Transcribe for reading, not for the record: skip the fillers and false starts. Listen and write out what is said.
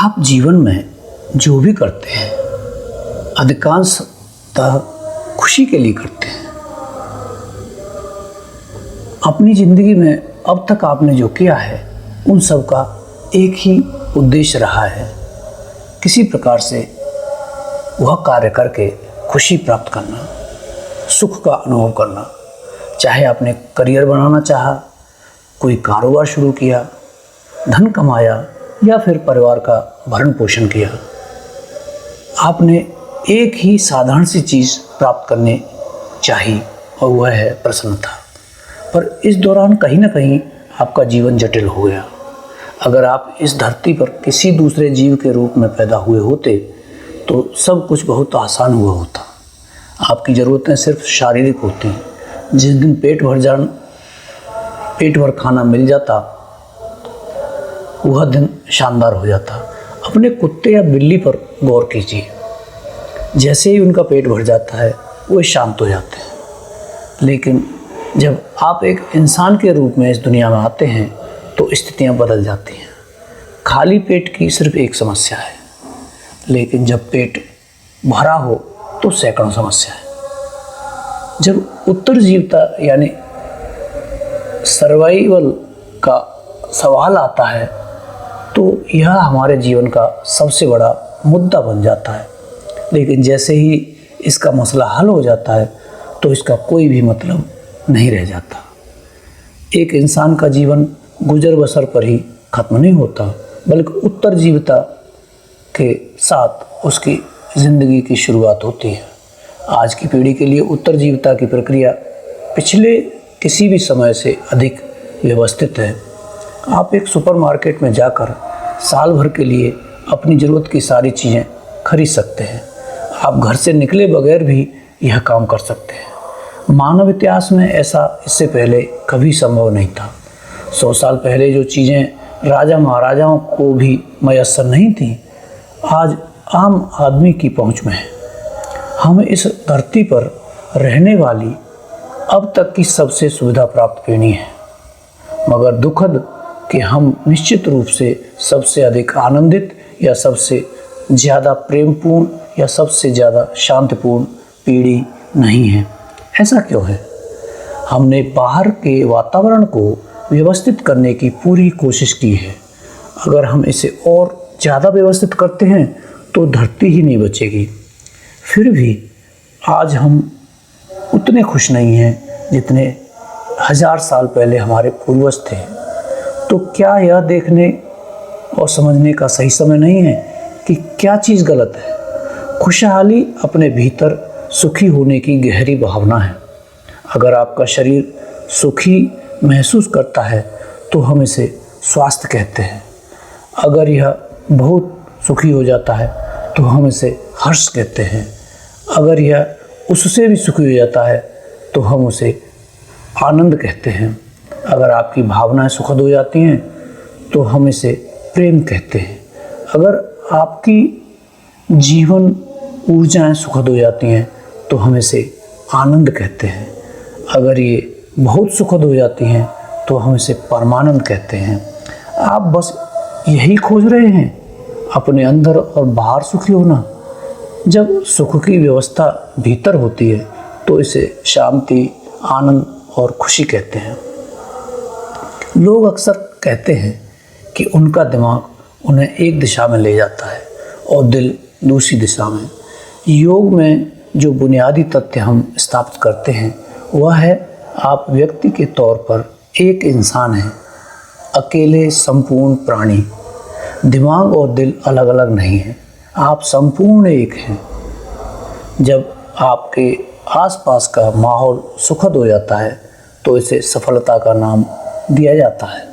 आप जीवन में जो भी करते हैं अधिकांशतः खुशी के लिए करते हैं। अपनी ज़िंदगी में अब तक आपने जो किया है उन सब का एक ही उद्देश्य रहा है, किसी प्रकार से वह कार्य करके खुशी प्राप्त करना, सुख का अनुभव करना। चाहे आपने करियर बनाना चाहा, कोई कारोबार शुरू किया, धन कमाया या फिर परिवार का भरण पोषण किया, आपने एक ही साधारण सी चीज़ प्राप्त करने चाहिए और वह है प्रसन्नता। पर इस दौरान कहीं ना कहीं आपका जीवन जटिल हो गया। अगर आप इस धरती पर किसी दूसरे जीव के रूप में पैदा हुए होते तो सब कुछ बहुत आसान हुआ होता। आपकी ज़रूरतें सिर्फ शारीरिक होती हैं। जिस दिन पेट भर खाना मिल जाता वह दिन शानदार हो जाता। अपने कुत्ते या बिल्ली पर गौर कीजिए, जैसे ही उनका पेट भर जाता है वे शांत हो जाते हैं। लेकिन जब आप एक इंसान के रूप में इस दुनिया में आते हैं तो स्थितियां बदल जाती हैं। खाली पेट की सिर्फ एक समस्या है, लेकिन जब पेट भरा हो तो सैकड़ों समस्या है। जब उत्तरजीविता यानी सर्वाइवल का सवाल आता है तो यह हमारे जीवन का सबसे बड़ा मुद्दा बन जाता है। लेकिन जैसे ही इसका मसला हल हो जाता है तो इसका कोई भी मतलब नहीं रह जाता। एक इंसान का जीवन गुजर बसर पर ही खत्म नहीं होता, बल्कि उत्तरजीविता के साथ उसकी ज़िंदगी की शुरुआत होती है। आज की पीढ़ी के लिए उत्तरजीविता की प्रक्रिया पिछले किसी भी समय से अधिक व्यवस्थित है। आप एक सुपरमार्केट में जाकर साल भर के लिए अपनी ज़रूरत की सारी चीज़ें खरीद सकते हैं। आप घर से निकले बगैर भी यह काम कर सकते हैं। मानव इतिहास में ऐसा इससे पहले कभी संभव नहीं था। 100 साल पहले जो चीज़ें राजा महाराजाओं को भी मयस्सर नहीं थीं, आज आम आदमी की पहुंच में है। हम इस धरती पर रहने वाली अब तक की सबसे सुविधा प्राप्त पीढ़ी है, मगर दुखद कि हम निश्चित रूप से सबसे अधिक आनंदित या सबसे ज़्यादा प्रेमपूर्ण या सबसे ज़्यादा शांतिपूर्ण पीढ़ी नहीं है। ऐसा क्यों है? हमने बाहर के वातावरण को व्यवस्थित करने की पूरी कोशिश की है। अगर हम इसे और ज़्यादा व्यवस्थित करते हैं तो धरती ही नहीं बचेगी। फिर भी आज हम उतने खुश नहीं हैं जितने 1000 साल पहले हमारे पूर्वज थे। तो क्या यह देखने और समझने का सही समय नहीं है कि क्या चीज़ गलत है? खुशहाली अपने भीतर सुखी होने की गहरी भावना है। अगर आपका शरीर सुखी महसूस करता है तो हम इसे स्वास्थ्य कहते हैं। अगर यह बहुत सुखी हो जाता है तो हम इसे हर्ष कहते हैं। अगर यह उससे भी सुखी हो जाता है तो हम उसे आनंद कहते हैं। अगर आपकी भावनाएं सुखद हो जाती हैं तो हम इसे प्रेम कहते हैं। अगर आपकी जीवन ऊर्जाएं सुखद हो जाती हैं तो हम इसे आनंद कहते हैं। अगर ये बहुत सुखद हो जाती हैं तो हम इसे परमानंद कहते हैं। आप बस यही खोज रहे हैं, अपने अंदर और बाहर सुखी होना। जब सुख की व्यवस्था भीतर होती है तो इसे शांति, आनंद और खुशी कहते हैं। लोग अक्सर कहते हैं कि उनका दिमाग उन्हें एक दिशा में ले जाता है और दिल दूसरी दिशा में। योग में जो बुनियादी तथ्य हम स्थापित करते हैं वह है, आप व्यक्ति के तौर पर एक इंसान हैं, अकेले संपूर्ण प्राणी। दिमाग और दिल अलग अलग नहीं हैं, आप संपूर्ण एक हैं। जब आपके आसपास का माहौल सुखद हो जाता है तो इसे सफलता का नाम दिया जाता है।